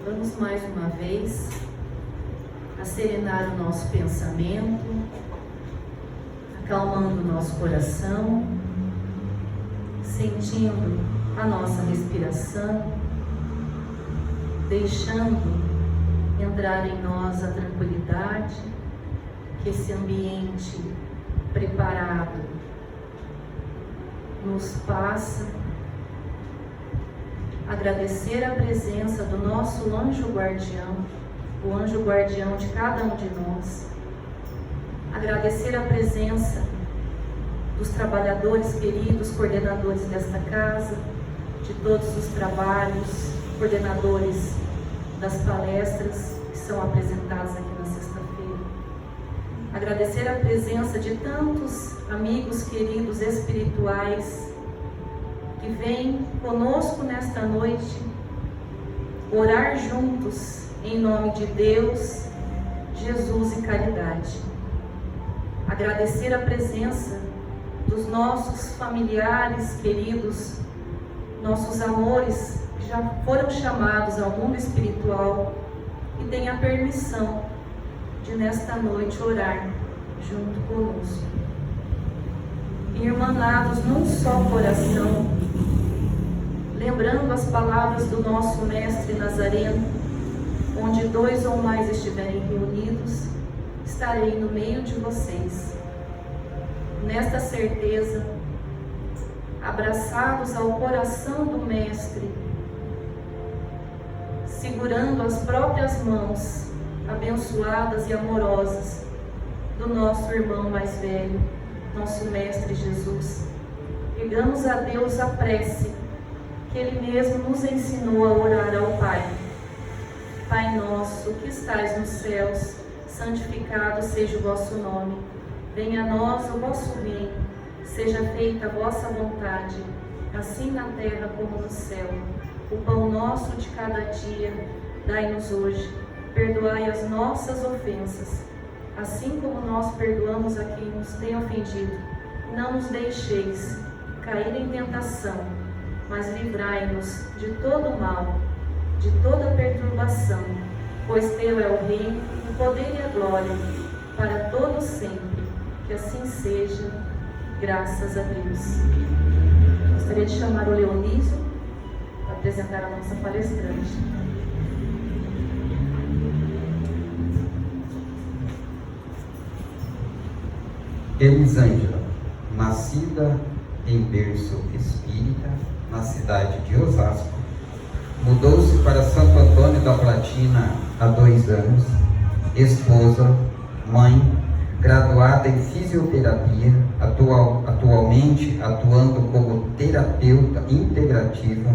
Vamos mais uma vez serenar o nosso pensamento, acalmando o nosso coração, sentindo a nossa respiração, deixando entrar em nós a tranquilidade que esse ambiente preparado nos passa. Agradecer a presença do nosso anjo guardião, o anjo guardião de cada um de nós. Agradecer a presença dos trabalhadores queridos, coordenadores desta casa, de todos os trabalhos, coordenadores das palestras que são apresentadas aqui na sexta-feira. Agradecer a presença de tantos amigos queridos espirituais que vêm conosco nesta noite orar juntos em nome de Deus, Jesus e caridade. Agradecer a presença dos nossos familiares queridos, nossos amores que já foram chamados ao mundo espiritual e têm a permissão de nesta noite orar junto conosco. Irmanados num só coração, lembrando as palavras do nosso Mestre Nazareno: onde 2 ou mais estiverem reunidos, estarei no meio de vocês. Nesta certeza, abraçados ao coração do Mestre, segurando as próprias mãos abençoadas e amorosas do nosso irmão mais velho, nosso Mestre Jesus, ligamos a Deus a prece que Ele mesmo nos ensinou a orar ao Pai. Pai nosso, que estais nos céus, santificado seja o vosso nome. Venha a nós o vosso reino, seja feita a vossa vontade, assim na terra como no céu. O pão nosso de cada dia, dai-nos hoje. Perdoai as nossas ofensas, assim como nós perdoamos a quem nos tem ofendido. Não nos deixeis cair em tentação, mas livrai-nos de todo mal, de toda perturbação, pois teu é o reino, o poder e a glória, para todos sempre. Que assim seja, graças a Deus. Gostaria de chamar o Leonísio para apresentar a nossa palestrante. Elisângela, nascida em berço espírita, na cidade de Osasco, mudou-se para Santo Antônio da Platina há 2 anos, esposa, mãe, graduada em fisioterapia, atualmente atuando como terapeuta integrativa,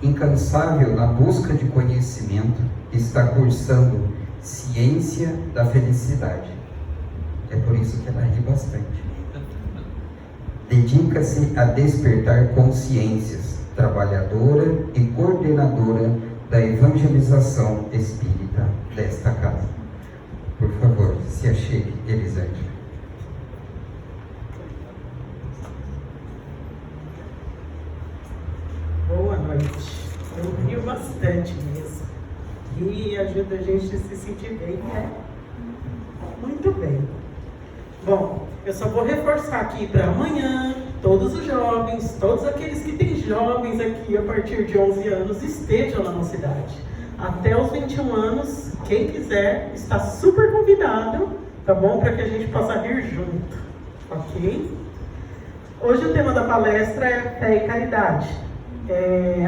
incansável na busca de conhecimento, está cursando Ciência da Felicidade. É por isso que ela ri bastante. Dedica-se a despertar consciências, trabalhadora e coordenadora da evangelização espírita desta casa. Por favor, se achegue, Elisângela. Boa noite. Eu rio bastante mesmo. E ajuda a gente a se sentir bem, né? Muito bem. Bom, eu só vou reforçar aqui para amanhã, todos os jovens, todos aqueles que têm jovens aqui a partir de 11 anos, estejam na nossa idade. Até os 21 anos, quem quiser, está super convidado, tá bom? Para que a gente possa rir junto, ok? Hoje o tema da palestra é Fé e Caridade.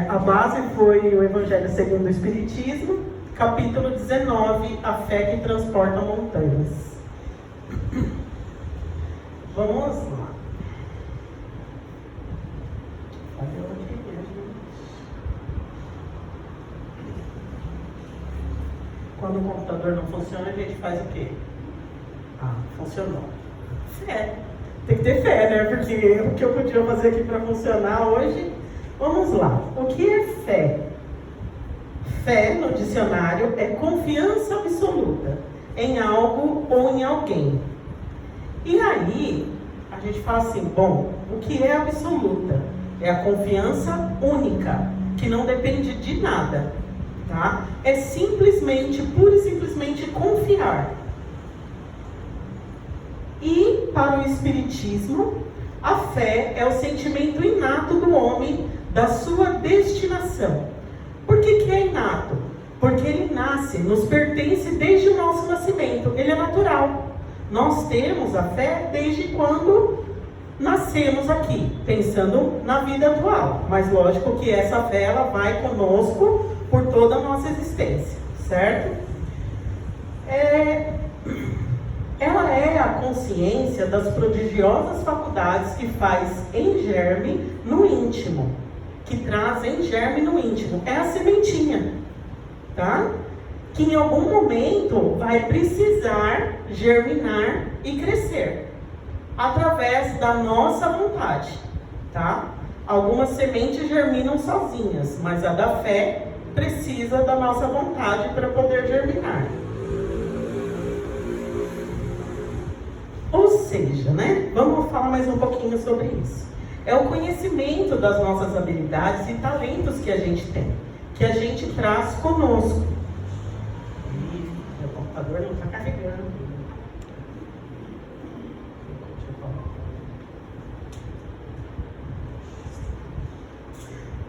A base foi o Evangelho segundo o Espiritismo, capítulo 19, A Fé que Transporta Montanhas. Vamos lá. Quando o computador não funciona, a gente faz o quê? Funcionou. Fé. Tem que ter fé, né? Porque o que eu podia fazer aqui para funcionar hoje... Vamos lá. O que é fé? Fé, no dicionário, é confiança absoluta em algo ou em alguém. E aí, a gente fala assim, bom, o que é absoluta? É a confiança única, que não depende de nada. tá? É simplesmente, pura e simplesmente confiar. E para o Espiritismo, a fé é o sentimento inato do homem da sua destinação. Por que é inato? Porque ele nasce, nos pertence desde o nosso nascimento, ele é natural. Nós temos a fé desde quando nascemos aqui, pensando na vida atual. Mas lógico que essa fé ela vai conosco por toda a nossa existência, certo? Ela é a consciência das prodigiosas faculdades que faz em germe no íntimo, que traz em germe no íntimo. É a sementinha, tá? Que em algum momento vai precisar germinar e crescer, através da nossa vontade, tá? Algumas sementes germinam sozinhas, mas a da fé precisa da nossa vontade para poder germinar. Ou seja, né? Vamos falar mais um pouquinho sobre isso. É o conhecimento das nossas habilidades e talentos que a gente tem, que a gente traz conosco. Ih, meu computador não está carregando.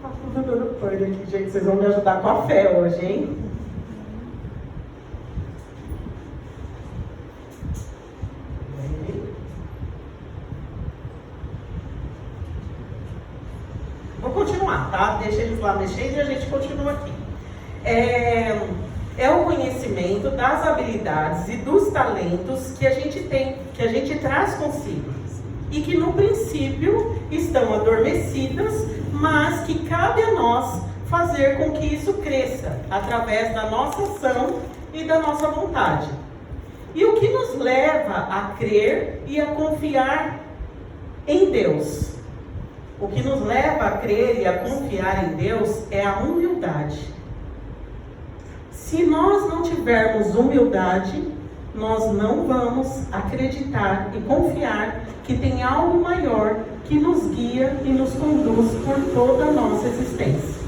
Tá tudo dando pane aqui, gente. Vocês vão me ajudar com a fé hoje, hein? Vou continuar, tá? Deixa eles lá mexendo e a gente continua aqui. É o conhecimento das habilidades e dos talentos que a gente tem, que a gente traz consigo. E que no princípio estão adormecidas, mas que cabe a nós fazer com que isso cresça, através da nossa ação e da nossa vontade. E o que nos leva a crer e a confiar em Deus? O que nos leva a crer e a confiar em Deus é a humildade. Se nós não tivermos humildade, nós não vamos acreditar e confiar que tem algo maior que nos guia e nos conduz por toda a nossa existência.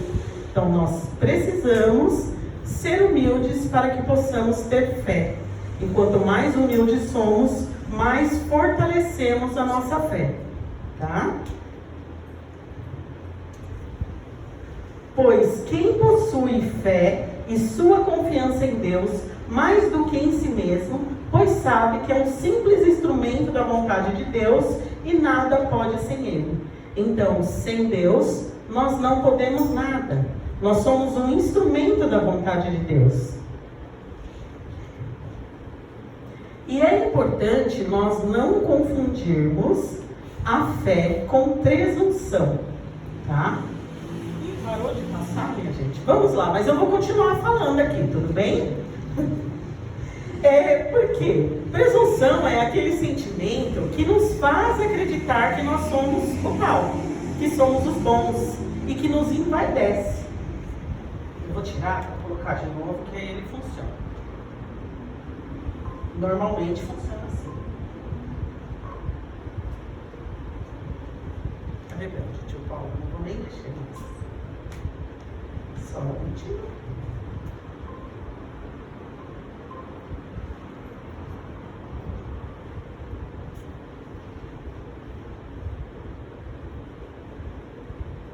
Então nós precisamos ser humildes para que possamos ter fé. E quanto mais humildes somos, mais fortalecemos a nossa fé, tá? Pois quem possui fé e sua confiança em Deus, mais do que em si mesmo, pois sabe que é um simples instrumento da vontade de Deus e nada pode sem Ele. Então, sem Deus, nós não podemos nada. Nós somos um instrumento da vontade de Deus. E é importante nós não confundirmos a fé com presunção, tá? Parou de passar, minha gente? Vamos lá, mas eu vou continuar falando aqui, tudo bem? Por quê? Presunção é aquele sentimento que nos faz acreditar que nós somos o tal, que somos os bons e que nos envaidece. Eu vou tirar para colocar de novo, que aí ele funciona. Normalmente funciona assim. Tá rebelde, tio Paulo, não vou nem mexer mais. Só um minutinho.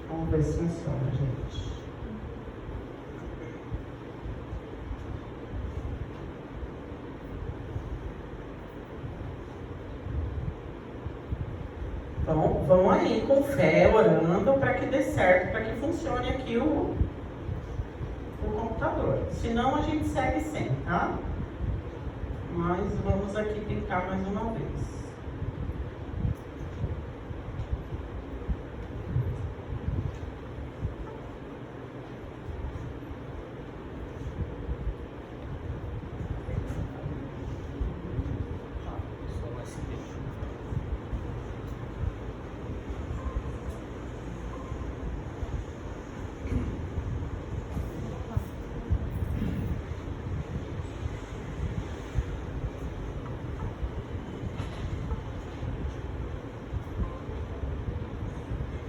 Vamos ver se funciona, gente. Então, vão aí com fé, orando para que dê certo, para que funcione aqui o computador. Senão a gente segue sem, tá? Mas vamos aqui tentar mais uma vez.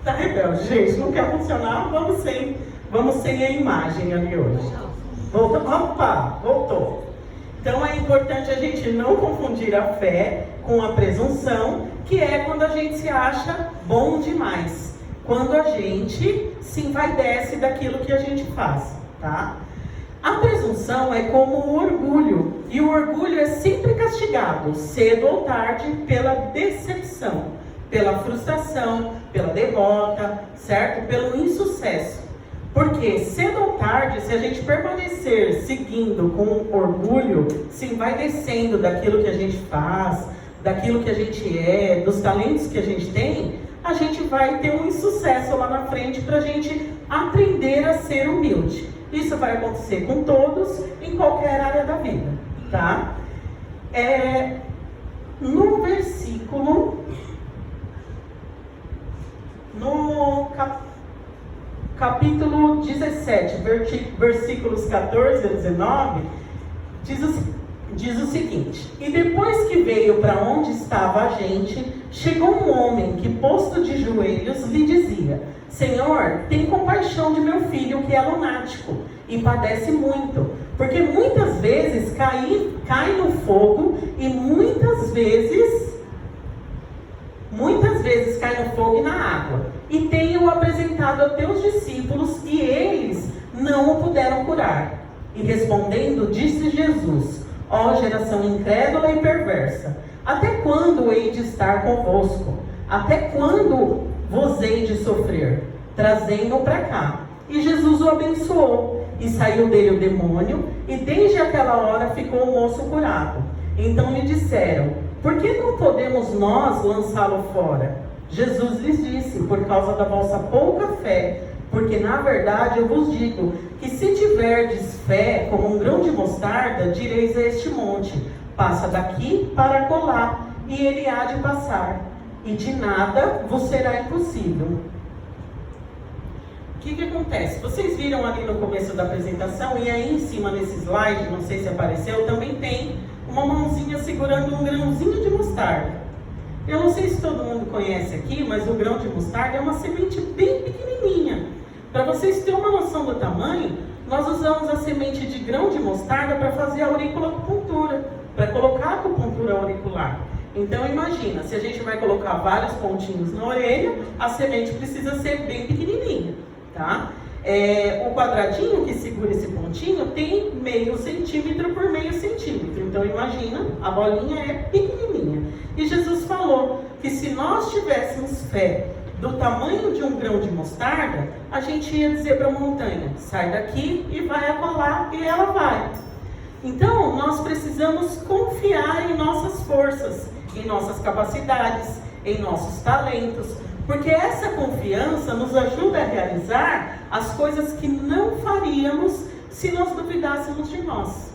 Tá rebelde, gente, não quer funcionar, vamos sem a imagem ali hoje. Voltou. Opa, voltou. Então é importante a gente não confundir a fé com a presunção, que é quando a gente se acha bom demais. Quando a gente se envaidece daquilo que a gente faz, tá? A presunção é como o orgulho, e o orgulho é sempre castigado, cedo ou tarde, pela decepção, pela frustração, pela derrota, certo? Pelo insucesso. Porque cedo ou tarde, se a gente permanecer seguindo com orgulho, se envaidecendo daquilo que a gente faz, daquilo que a gente é, dos talentos que a gente tem, a gente vai ter um insucesso lá na frente para a gente aprender a ser humilde. Isso vai acontecer com todos, em qualquer área da vida, tá? No versículo, no capítulo 17, versículos 14 a 19, diz o seguinte: E depois que veio para onde estava a gente, chegou um homem que, posto de joelhos, lhe dizia: Senhor, tem compaixão de meu filho que é lunático e padece muito, porque muitas vezes cai no fogo e muitas vezes cai no fogo e na água. E tenho apresentado a teus discípulos e eles não o puderam curar. E respondendo, disse Jesus: Ó geração incrédula e perversa, até quando hei de estar convosco? Até quando vos hei de sofrer? Trazei-o para cá. E Jesus o abençoou, e saiu dele o demônio, e desde aquela hora ficou o moço curado. Então lhe disseram: Por que não podemos nós lançá-lo fora? Jesus lhes disse: Por causa da vossa pouca fé. Porque na verdade eu vos digo que se tiverdes fé como um grão de mostarda, direis a este monte: passa daqui para acolá, e ele há de passar, e de nada vos será impossível. O que acontece? Vocês viram ali no começo da apresentação, e aí em cima nesse slide, não sei se apareceu, também tem uma mãozinha segurando um grãozinho de mostarda. Eu não sei se todo mundo conhece aqui, mas o grão de mostarda é uma semente bem pequenininha. Para vocês terem uma noção do tamanho, nós usamos a semente de grão de mostarda para fazer a auriculopuntura, para colocar a acupuntura auricular. Então imagina, se a gente vai colocar vários pontinhos na orelha, a semente precisa ser bem pequenininha, tá? O quadradinho que segura esse pontinho tem meio centímetro por meio centímetro. Então imagina, a bolinha é pequenininha. E Jesus falou que se nós tivéssemos fé do tamanho de um grão de mostarda, a gente ia dizer para a montanha: sai daqui e vai acolá, e ela vai. Então nós precisamos confiar em nossas forças, em nossas capacidades, em nossos talentos, porque essa confiança nos ajuda a realizar as coisas que não faríamos se nós duvidássemos de nós.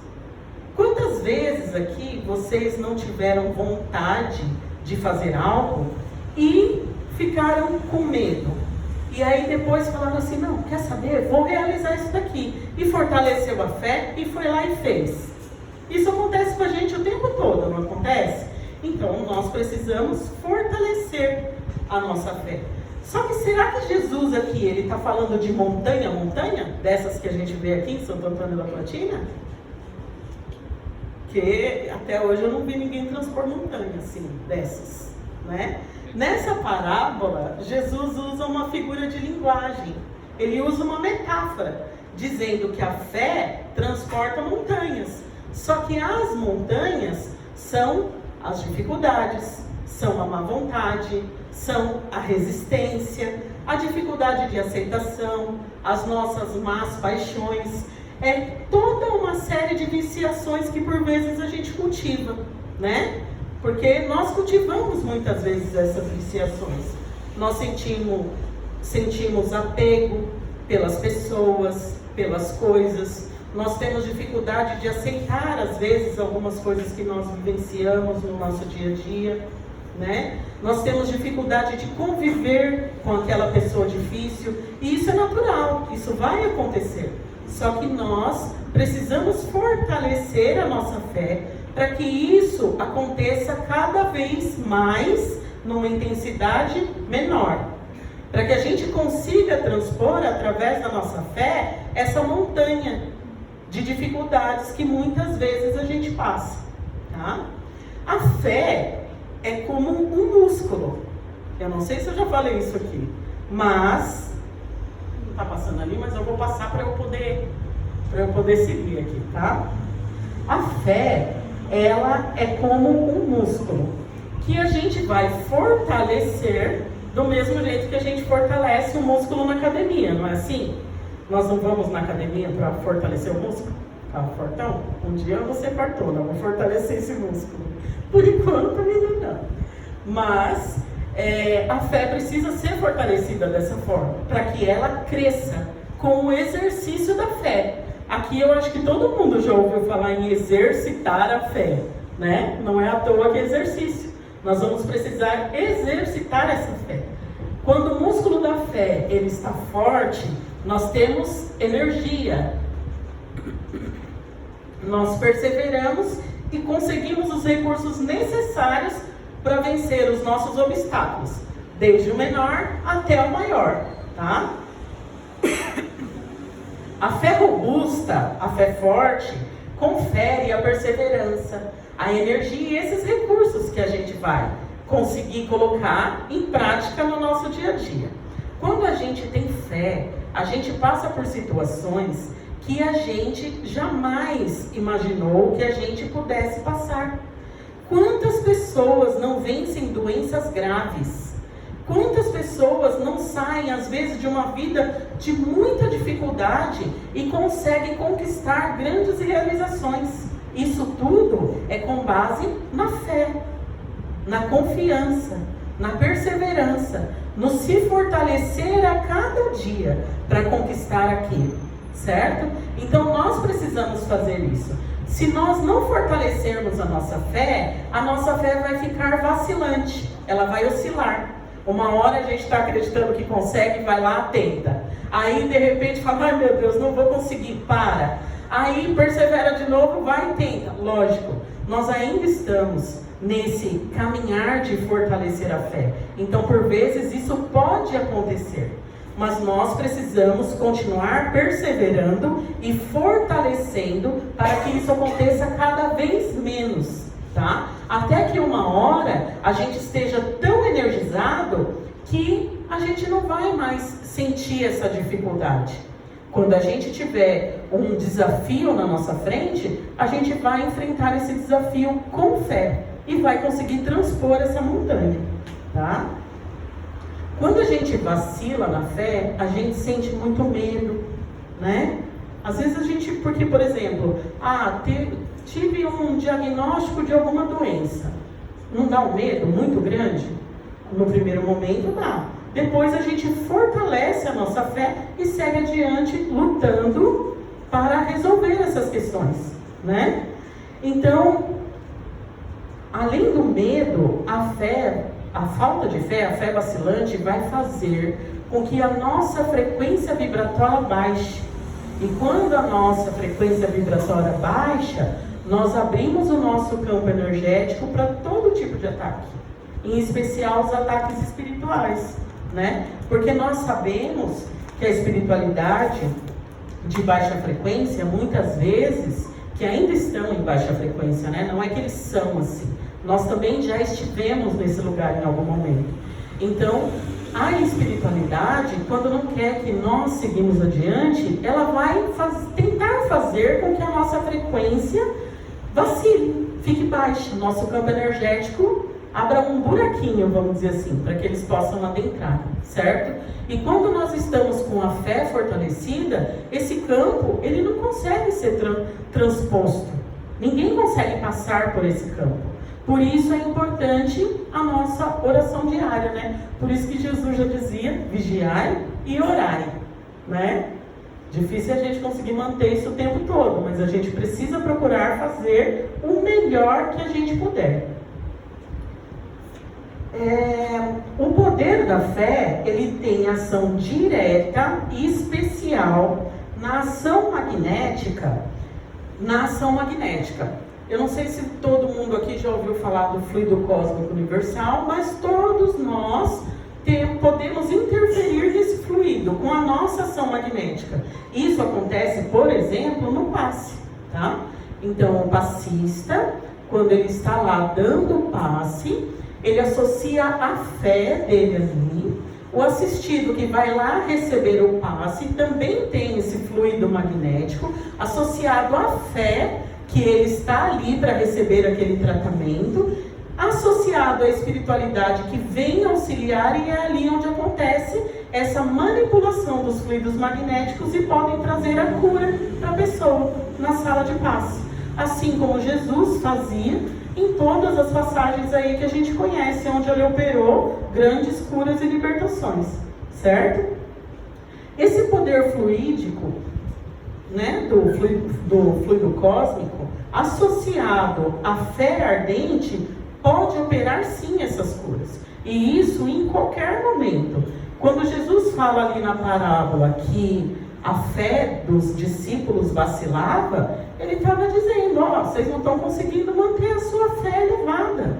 Quantas vezes aqui vocês não tiveram vontade de fazer algo e ficaram com medo? E aí depois falaram assim: não, quer saber? Vou realizar isso daqui. E fortaleceu a fé e foi lá e fez. Isso acontece com a gente o tempo todo, não acontece? Então nós precisamos fortalecer a nossa fé. Só que será que Jesus aqui, ele está falando de montanha, dessas que a gente vê aqui em Santo Antônio da Platina? Que até hoje eu não vi ninguém transpor montanha assim, dessas, né? Nessa parábola, Jesus usa uma figura de linguagem. Ele usa uma metáfora, dizendo que a fé transporta montanhas. Só que as montanhas são as dificuldades, são a má vontade, são a resistência, a dificuldade de aceitação, as nossas más paixões. É toda uma série de viciações que por vezes a gente cultiva, né? Porque nós cultivamos muitas vezes essas viciações. Nós sentimos apego pelas pessoas, pelas coisas. Nós temos dificuldade de aceitar, às vezes, algumas coisas que nós vivenciamos no nosso dia a dia, né? Nós temos dificuldade de conviver com aquela pessoa difícil. E isso é natural, isso vai acontecer. Só que nós precisamos fortalecer a nossa fé para que isso aconteça cada vez mais, numa intensidade menor. Para que a gente consiga transpor, através da nossa fé, essa montanha de dificuldades que muitas vezes a gente passa, tá? A fé é como um músculo. Eu não sei se eu já falei isso aqui, mas não está passando ali, mas eu vou passar para eu poder seguir aqui, tá? A fé, ela é como um músculo que a gente vai fortalecer do mesmo jeito que a gente fortalece o músculo na academia, não é assim? Nós não vamos na academia para fortalecer o músculo? Tá fortão? Um dia eu vou ser fartona, vou fortalecer esse músculo. Por enquanto ainda não. Mas a fé precisa ser fortalecida dessa forma, para que ela cresça com o exercício da fé. Aqui eu acho que todo mundo já ouviu falar em exercitar a fé, né? Não é à toa que é exercício. Nós vamos precisar exercitar essa fé. Quando o músculo da fé ele está forte, nós temos energia. Nós perseveramos e conseguimos os recursos necessários para vencer os nossos obstáculos, desde o menor até o maior, tá? A fé robusta, a fé forte, confere a perseverança, a energia e esses recursos que a gente vai conseguir colocar em prática no nosso dia a dia. Quando a gente tem fé, a gente passa por situações que a gente jamais imaginou que a gente pudesse passar. Quantas pessoas não vencem doenças graves? Quantas pessoas não saem, às vezes, de uma vida de muita dificuldade e conseguem conquistar grandes realizações? Isso tudo é com base na fé, na confiança, na perseverança, no se fortalecer a cada dia para conquistar aquilo, certo? Então nós precisamos fazer isso. Se nós não fortalecermos a nossa fé vai ficar vacilante, ela vai oscilar. Uma hora a gente está acreditando que consegue, vai lá, tenta. Aí de repente fala, ai meu Deus, não vou conseguir, para. Aí persevera de novo, vai e tenta. Lógico, nós ainda estamos nesse caminhar de fortalecer a fé. Então por vezes isso pode acontecer. Mas nós precisamos continuar perseverando e fortalecendo para que isso aconteça cada vez menos, tá? Até que uma hora a gente esteja tão energizado que a gente não vai mais sentir essa dificuldade. Quando a gente tiver um desafio na nossa frente, a gente vai enfrentar esse desafio com fé e vai conseguir transpor essa montanha, tá? Quando a gente vacila na fé, a gente sente muito medo, né? Às vezes a gente, porque, por exemplo, tive um diagnóstico de alguma doença. Não dá um medo muito grande? No primeiro momento dá. Depois a gente fortalece a nossa fé e segue adiante lutando para resolver essas questões, né? Então, além do medo, a falta de fé, a fé vacilante, vai fazer com que a nossa frequência vibratória baixe. E quando a nossa frequência vibratória baixa, nós abrimos o nosso campo energético para todo tipo de ataque, em especial os ataques espirituais, né? Porque nós sabemos que a espiritualidade de baixa frequência, muitas vezes, que ainda estão em baixa frequência, né? Não é que eles são assim. Nós também já estivemos nesse lugar em algum momento. Então, a espiritualidade, quando não quer que nós seguimos adiante, ela vai tentar fazer com que a nossa frequência vacile, fique baixa. Nosso campo energético abra um buraquinho, vamos dizer assim, para que eles possam adentrar, certo? E quando nós estamos com a fé fortalecida, esse campo, ele não consegue ser transposto. Ninguém consegue passar por esse campo. Por isso é importante a nossa oração diária, né? Por isso que Jesus já dizia, vigiai e orai, né? Difícil a gente conseguir manter isso o tempo todo, mas a gente precisa procurar fazer o melhor que a gente puder. O poder da fé, ele tem ação direta e especial na ação magnética. Eu não sei se todo mundo aqui já ouviu falar do fluido cósmico universal, mas todos nós podemos interferir nesse fluido com a nossa ação magnética. Isso acontece, por exemplo, no passe, tá? Então, o passista, quando ele está lá dando o passe, ele associa a fé dele ali. O assistido que vai lá receber o passe também tem esse fluido magnético associado à fé que ele está ali para receber aquele tratamento, associado à espiritualidade que vem auxiliar, e é ali onde acontece essa manipulação dos fluidos magnéticos e podem trazer a cura para a pessoa na sala de passe. Assim como Jesus fazia em todas as passagens aí que a gente conhece, onde ele operou grandes curas e libertações, certo? Esse poder fluídico, né, do fluido cósmico, associado à fé ardente, pode operar sim essas curas. E isso em qualquer momento. Quando Jesus fala ali na parábola que a fé dos discípulos vacilava, ele estava dizendo, vocês não estão conseguindo manter a sua fé elevada,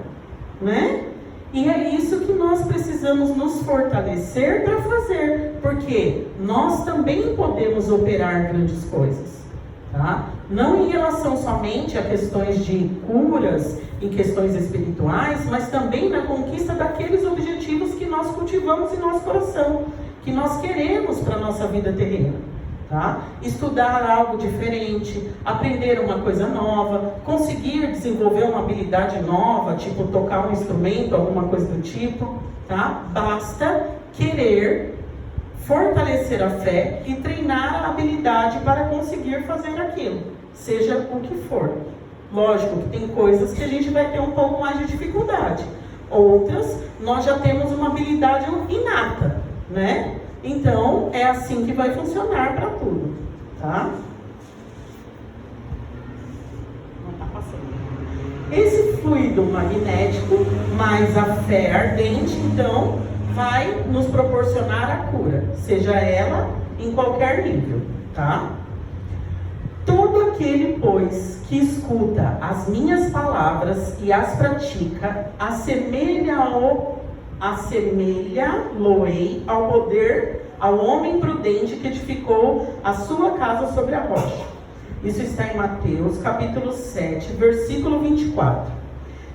né? E é isso que nós precisamos nos fortalecer para fazer, porque nós também podemos operar grandes coisas, tá? Não em relação somente a questões de curas, em questões espirituais, mas também na conquista daqueles objetivos que nós cultivamos em nosso coração, que nós queremos para a nossa vida terrena. Tá? Estudar algo diferente, aprender uma coisa nova, conseguir desenvolver uma habilidade nova, tipo tocar um instrumento, alguma coisa do tipo, tá? Basta querer fortalecer a fé e treinar a habilidade para conseguir fazer aquilo, seja o que for. Lógico que tem coisas que a gente vai ter um pouco mais de dificuldade, outras nós já temos uma habilidade inata, né? Então, é assim que vai funcionar para tudo, tá? Não tá passando. Esse fluido magnético, mais a fé ardente, então, vai nos proporcionar a cura, seja ela em qualquer nível, tá? Todo aquele, pois, que escuta as minhas palavras e as pratica, assemelha-lo-ei ao poder, ao homem prudente que edificou a sua casa sobre a rocha. Isso está em Mateus, capítulo 7, versículo 24.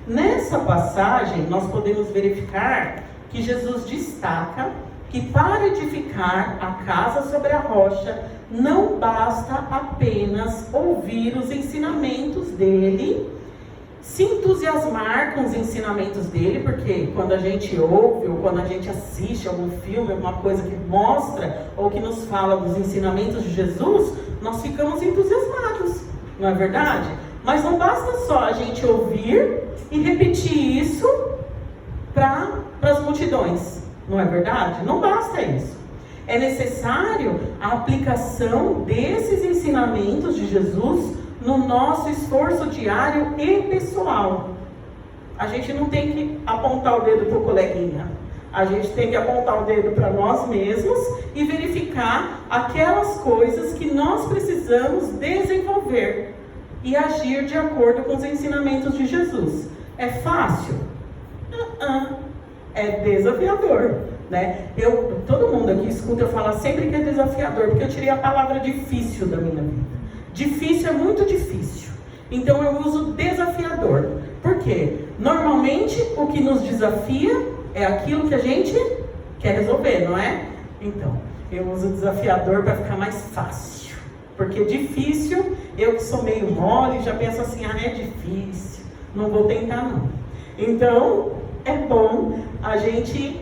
Nessa passagem, nós podemos verificar que Jesus destaca que para edificar a casa sobre a rocha, não basta apenas ouvir os ensinamentos dele, se entusiasmar com os ensinamentos dele, porque quando a gente ouve ou quando a gente assiste algum filme, alguma coisa que mostra ou que nos fala dos ensinamentos de Jesus, nós ficamos entusiasmados, não é verdade? Mas não basta só a gente ouvir e repetir isso para as multidões, não é verdade? Não basta isso. É necessário a aplicação desses ensinamentos de Jesus no nosso esforço diário e pessoal. A gente não tem que apontar o dedo para o coleguinha. A gente tem que apontar o dedo para nós mesmos e verificar aquelas coisas que nós precisamos desenvolver e agir de acordo com os ensinamentos de Jesus. É fácil? É desafiador, né? Todo mundo aqui escuta eu falar sempre que é desafiador, porque eu tirei a palavra difícil da minha vida. Difícil é muito difícil. Então eu uso desafiador. Por quê? Normalmente o que nos desafia é aquilo que a gente quer resolver, não é? Então, eu uso desafiador para ficar mais fácil. Porque difícil, eu que sou meio mole, já penso assim, é difícil, não vou tentar não. Então, é bom a gente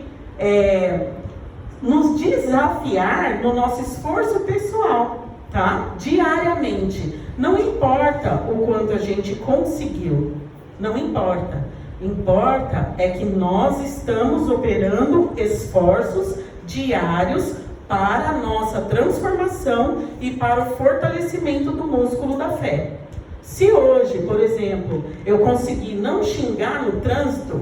nos desafiar no nosso esforço pessoal, tá? Diariamente. Não importa o quanto a gente conseguiu, não importa. Importa é que nós estamos operando esforços diários para a nossa transformação e para o fortalecimento do músculo da fé. Se hoje, por exemplo, eu conseguir não xingar no trânsito,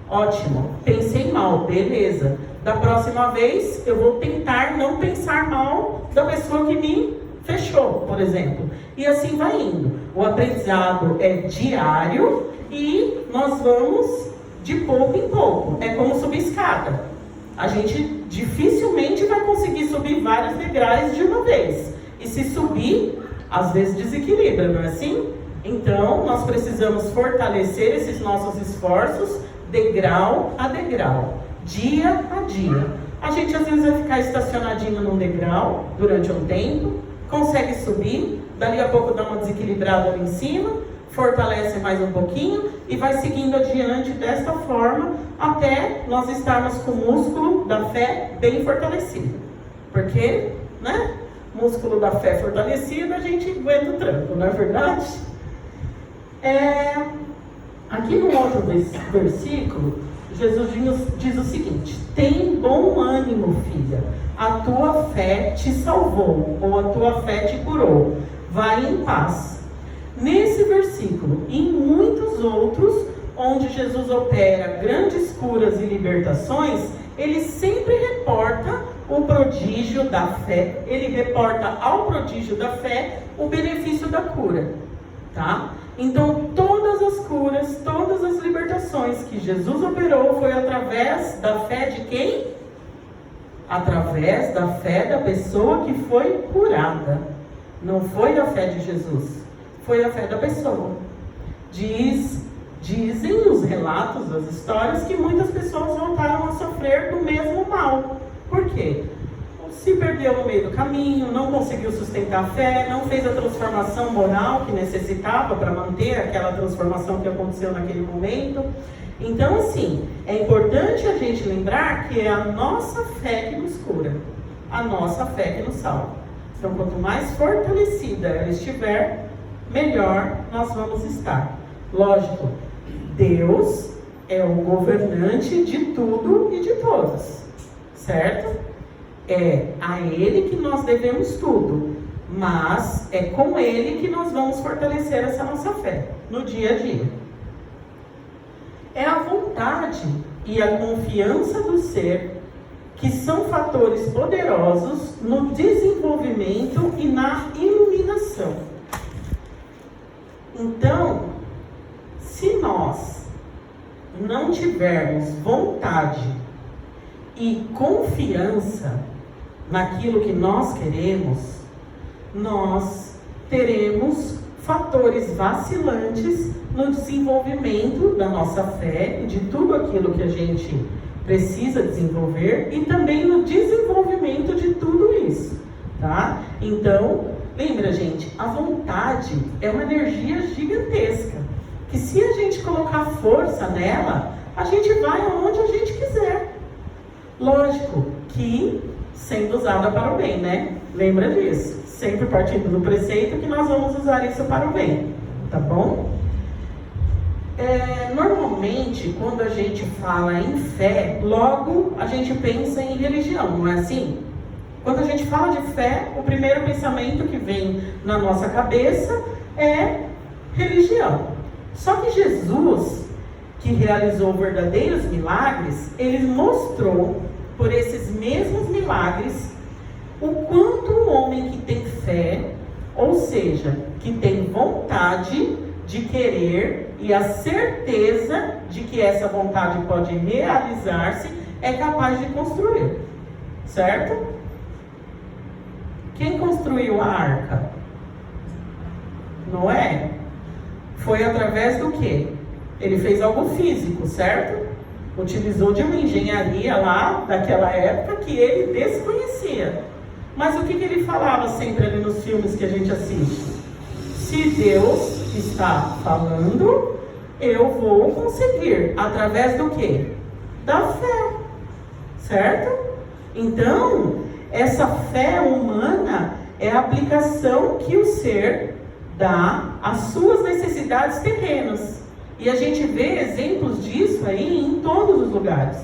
ótimo, pensei mal, beleza. Da próxima vez, eu vou tentar não pensar mal da pessoa que me fechou, por exemplo. E assim vai indo. O aprendizado é diário e nós vamos de pouco em pouco. É como subir escada. a gente dificilmente vai conseguir subir vários degraus de uma vez. E se subir, às vezes desequilibra, não é assim? Então, nós precisamos fortalecer esses nossos esforços degrau a degrau, dia a dia. A gente às vezes vai ficar estacionadinho num degrau durante um tempo, consegue subir, dali a pouco dá uma desequilibrada ali em cima, fortalece mais um pouquinho e vai seguindo adiante desta forma até nós estarmos com o músculo da fé bem fortalecido. Porque, né? Músculo da fé fortalecido, a gente aguenta o tranco, não é verdade? Aqui no outro versículo, Jesus diz o seguinte: tem bom ânimo, filha, a tua fé te salvou, ou a tua fé te curou, vai em paz. Nesse versículo e em muitos outros, onde Jesus opera grandes curas e libertações, ele sempre reporta o prodígio da fé, ele reporta ao prodígio da fé o benefício da cura, tá? Então, todas as curas, todas as libertações que Jesus operou foi através da fé de quem? Através da fé da pessoa que foi curada. Não foi a fé de Jesus, foi a fé da pessoa. Dizem os relatos, as histórias, que muitas pessoas voltaram a sofrer do mesmo mal. Por quê? Se perdeu no meio do caminho, não conseguiu sustentar a fé, não fez a transformação moral que necessitava para manter aquela transformação que aconteceu naquele momento. Então, assim, é importante a gente lembrar que é a nossa fé que nos cura, a nossa fé que nos salva. Então, quanto mais fortalecida ela estiver, melhor nós vamos estar. Lógico, Deus é o governante de tudo e de todos, certo? É a Ele que nós devemos tudo, mas é com Ele que nós vamos fortalecer essa nossa fé no dia a dia. É a vontade e a confiança do ser que são fatores poderosos no desenvolvimento e na iluminação. Então, se nós não tivermos vontade e confiança naquilo que nós queremos, nós teremos fatores vacilantes no desenvolvimento da nossa fé e de tudo aquilo que a gente precisa desenvolver e também no desenvolvimento de tudo isso, tá? Então, lembra, gente, a vontade é uma energia gigantesca, que se a gente colocar força nela, a gente vai aonde a gente quiser. Lógico que sendo usada para o bem, né? Lembra disso. Sempre partindo do preceito que nós vamos usar isso para o bem. Tá bom? Normalmente, quando a gente fala em fé, logo a gente pensa em religião, não é assim? Quando a gente fala de fé, o primeiro pensamento que vem na nossa cabeça é religião. Só que Jesus, que realizou verdadeiros milagres, ele mostrou por esses mesmos milagres o quanto um homem que tem fé, ou seja, que tem vontade de querer e a certeza de que essa vontade pode realizar-se, é capaz de construir, certo? Quem construiu a arca? Noé. Foi através do quê? Ele fez algo físico, certo? Utilizou de uma engenharia lá, daquela época, que ele desconhecia. Mas o que ele falava sempre ali nos filmes que a gente assiste? Se Deus está falando, eu vou conseguir. Através do quê? Da fé. Certo? Então, essa fé humana é a aplicação que o ser dá às suas necessidades terrenas. E a gente vê exemplos disso aí em todos os lugares.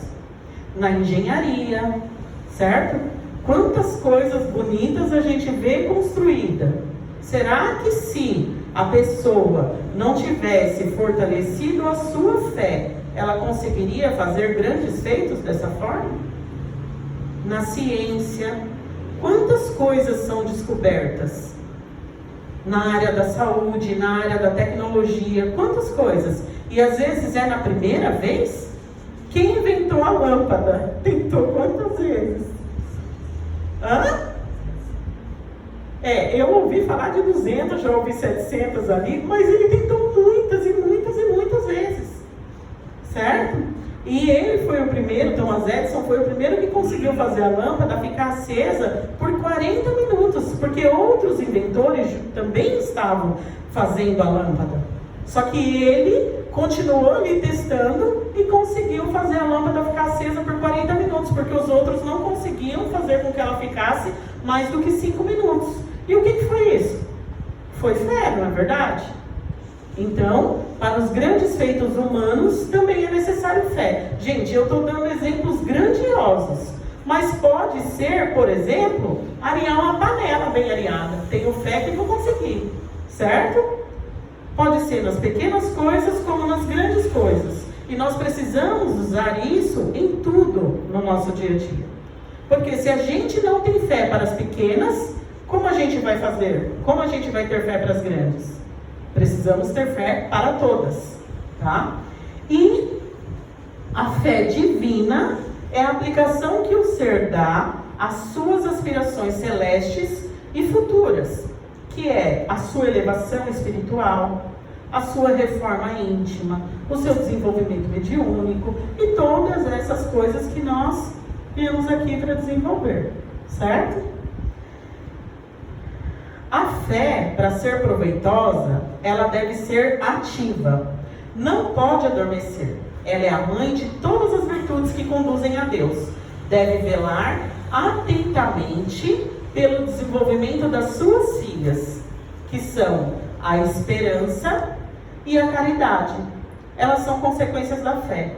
Na engenharia, certo? Quantas coisas bonitas a gente vê construída. Será que se a pessoa não tivesse fortalecido a sua fé, ela conseguiria fazer grandes feitos dessa forma? Na ciência, quantas coisas são descobertas? Na área da saúde, na área da tecnologia, quantas coisas? E às vezes é na primeira vez Quem inventou a lâmpada? Tentou quantas vezes? Eu ouvi falar de 200, já ouvi 700 ali, mas ele tentou muitas e muitas e muitas vezes, certo? E ele foi o primeiro, Thomas Edison foi o primeiro que conseguiu fazer a lâmpada ficar acesa por 40 minutos, porque outros inventores também estavam fazendo a lâmpada. Só que ele continuou ali testando e conseguiu fazer a lâmpada ficar acesa por 40 minutos, porque os outros não conseguiam fazer com que ela ficasse mais do que 5 minutos. E o que foi isso? Foi fé, não é verdade? Então, para os grandes feitos humanos, também é necessário fé. Gente, eu estou dando exemplos grandiosos, mas pode ser, por exemplo, arear uma panela bem areada. Tenho fé que vou conseguir, certo? Pode ser nas pequenas coisas como nas grandes coisas. E nós precisamos usar isso em tudo no nosso dia a dia. Porque se a gente não tem fé para as pequenas, como a gente vai fazer? Como a gente vai ter fé para as grandes? Precisamos ter fé para todas, tá? E a fé divina é a aplicação que o ser dá às suas aspirações celestes e futuras, que é a sua elevação espiritual, a sua reforma íntima, o seu desenvolvimento mediúnico e todas essas coisas que nós viemos aqui para desenvolver, certo? A fé, para ser proveitosa, ela deve ser ativa, não pode adormecer. Ela é a mãe de todas as virtudes que conduzem a Deus. Deve velar atentamente pelo desenvolvimento das suas filhas, que são a esperança e a caridade. Elas são consequências da fé,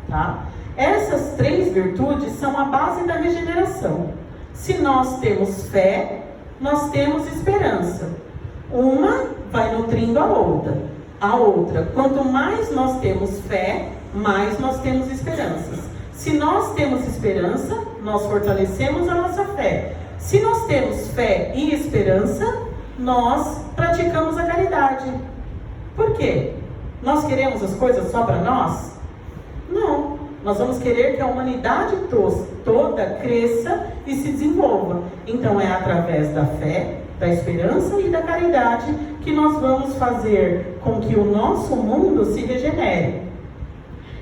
tá? Essas 3 virtudes são a base da regeneração. Se nós temos fé, nós temos esperança. Uma vai nutrindo a outra. Quanto mais nós temos fé, mais nós temos esperanças. Se nós temos esperança, nós fortalecemos a nossa fé. Se nós temos fé e esperança, nós praticamos a caridade. Por quê? Nós queremos as coisas só para nós? Não. Nós vamos querer que a humanidade toda cresça e se desenvolva. Então é através da fé, da esperança e da caridade que nós vamos fazer com que o nosso mundo se regenere.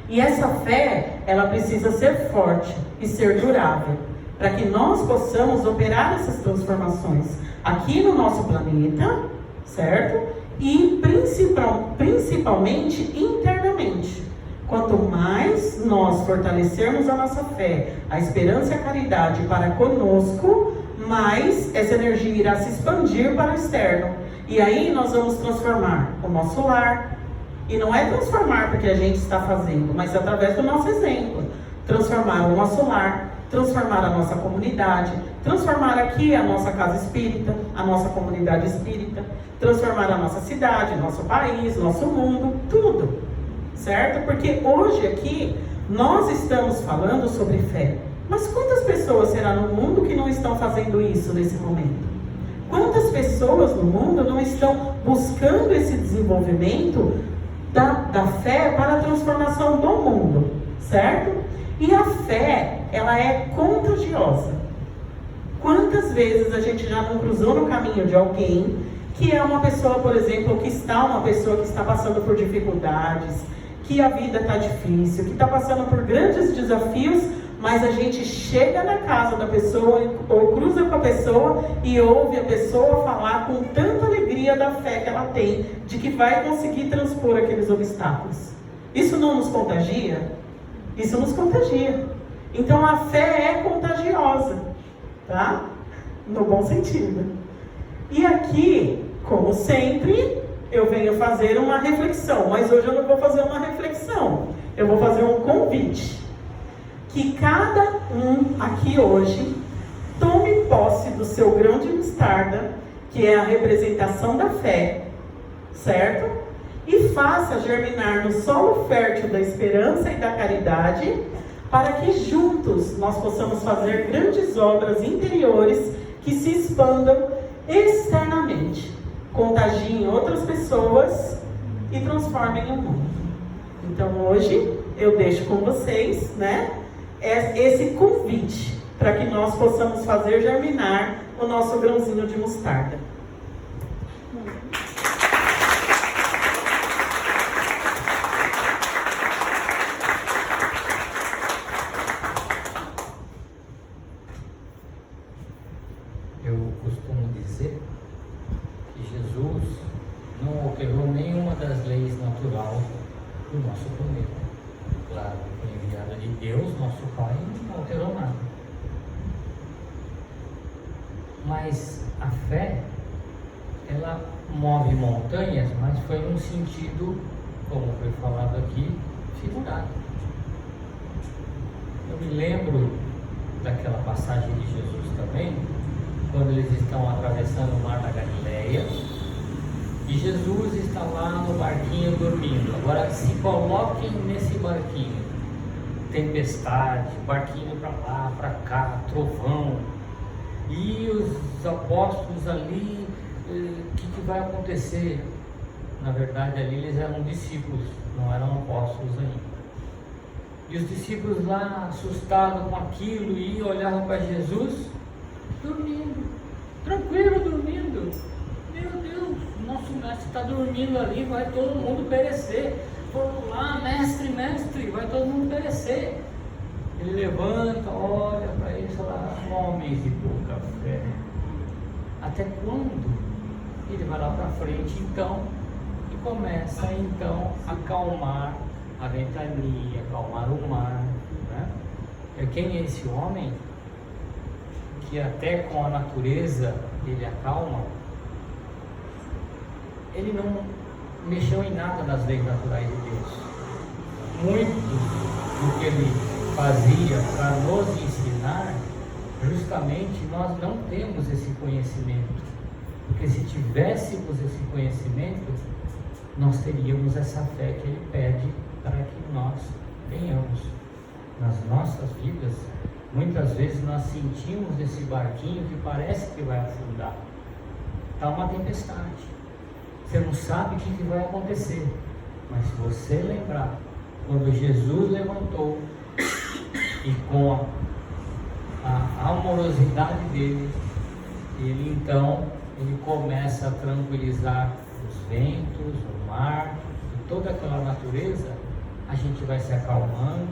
E essa fé, ela precisa ser forte e ser durável, para que nós possamos operar essas transformações aqui no nosso planeta, certo? E principalmente internamente. Quanto mais nós fortalecermos a nossa fé, a esperança e a caridade para conosco, mais essa energia irá se expandir para o externo. E aí nós vamos transformar o nosso lar. E não é transformar porque a gente está fazendo, mas através do nosso exemplo. Transformar o nosso lar, transformar a nossa comunidade, transformar aqui a nossa casa espírita, a nossa comunidade espírita, transformar a nossa cidade, nosso país, nosso mundo, tudo. Certo? Porque hoje aqui nós estamos falando sobre fé. Mas quantas pessoas será no mundo que não estão fazendo isso nesse momento? Quantas pessoas no mundo não estão buscando esse desenvolvimento da fé para a transformação do mundo? Certo? E a fé, ela é contagiosa. Quantas vezes a gente já não cruzou no caminho de alguém que é uma pessoa, por exemplo, que está passando por dificuldades, que a vida está difícil, que está passando por grandes desafios, mas a gente chega na casa da pessoa ou cruza com a pessoa e ouve a pessoa falar com tanta alegria da fé que ela tem, de que vai conseguir transpor aqueles obstáculos. Isso não nos contagia? Isso nos contagia. Então a fé é contagiosa, tá? No bom sentido. E aqui, como sempre, eu venho fazer uma reflexão, mas hoje eu não vou fazer uma reflexão, eu vou fazer um convite. Que cada um aqui hoje tome posse do seu grão de mostarda, que é a representação da fé, certo? E faça germinar no solo fértil da esperança e da caridade, para que juntos nós possamos fazer grandes obras interiores que se expandam externamente, contagiem outras pessoas e transformem o mundo. Então hoje eu deixo com vocês, né, esse convite para que nós possamos fazer germinar o nosso grãozinho de mostarda. Eu costumo dizer que Jesus não alterou nenhuma das leis naturais do nosso planeta. Claro, foi enviado de Deus, nosso Pai, e não alterou nada. Mas a fé, ela move montanhas, mas foi num sentido, como foi falado aqui, figurado. Eu me lembro daquela passagem de Jesus também, quando eles estão atravessando o mar da Galileia, e Jesus está lá no barquinho dormindo. Agora se coloquem nesse barquinho, tempestade, barquinho para lá, para cá, trovão, e os apóstolos ali, o que vai acontecer? Na verdade ali eles eram discípulos, não eram apóstolos ainda. E os discípulos lá assustados com aquilo e olhavam para Jesus dormindo, tranquilo, dormindo. Meu Deus, nosso mestre está dormindo ali, vai todo mundo perecer. Vamos lá, mestre, vai todo mundo perecer. Ele levanta, olha para eles e fala: homens de pouca fé, até quando? Ele vai lá para frente então e começa então a acalmar a ventania, acalmar o mar, né? E quem é esse homem que até com a natureza ele acalma? Ele não mexeu em nada das leis naturais de Deus. Muito do que ele fazia para nos ensinar, justamente nós não temos esse conhecimento. Porque se tivéssemos esse conhecimento, nós teríamos essa fé que ele pede para que nós tenhamos. Nas nossas vidas, muitas vezes nós sentimos esse barquinho que parece que vai afundar. Está uma tempestade. Você não sabe o que vai acontecer. Mas se você lembrar, quando Jesus levantou e com a amorosidade dele, ele começa a tranquilizar os ventos, o mar e toda aquela natureza, a gente vai se acalmando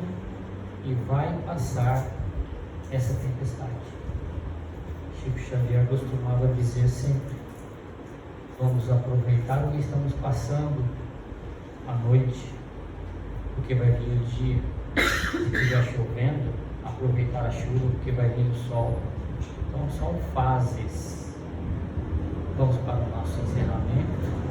e vai passar essa tempestade. Chico Xavier costumava dizer sempre: vamos aproveitar o que estamos passando à noite, porque vai vir o dia. Se estiver chovendo, aproveitar a chuva, porque vai vir o sol. Então são fases. Vamos para o nosso encerramento.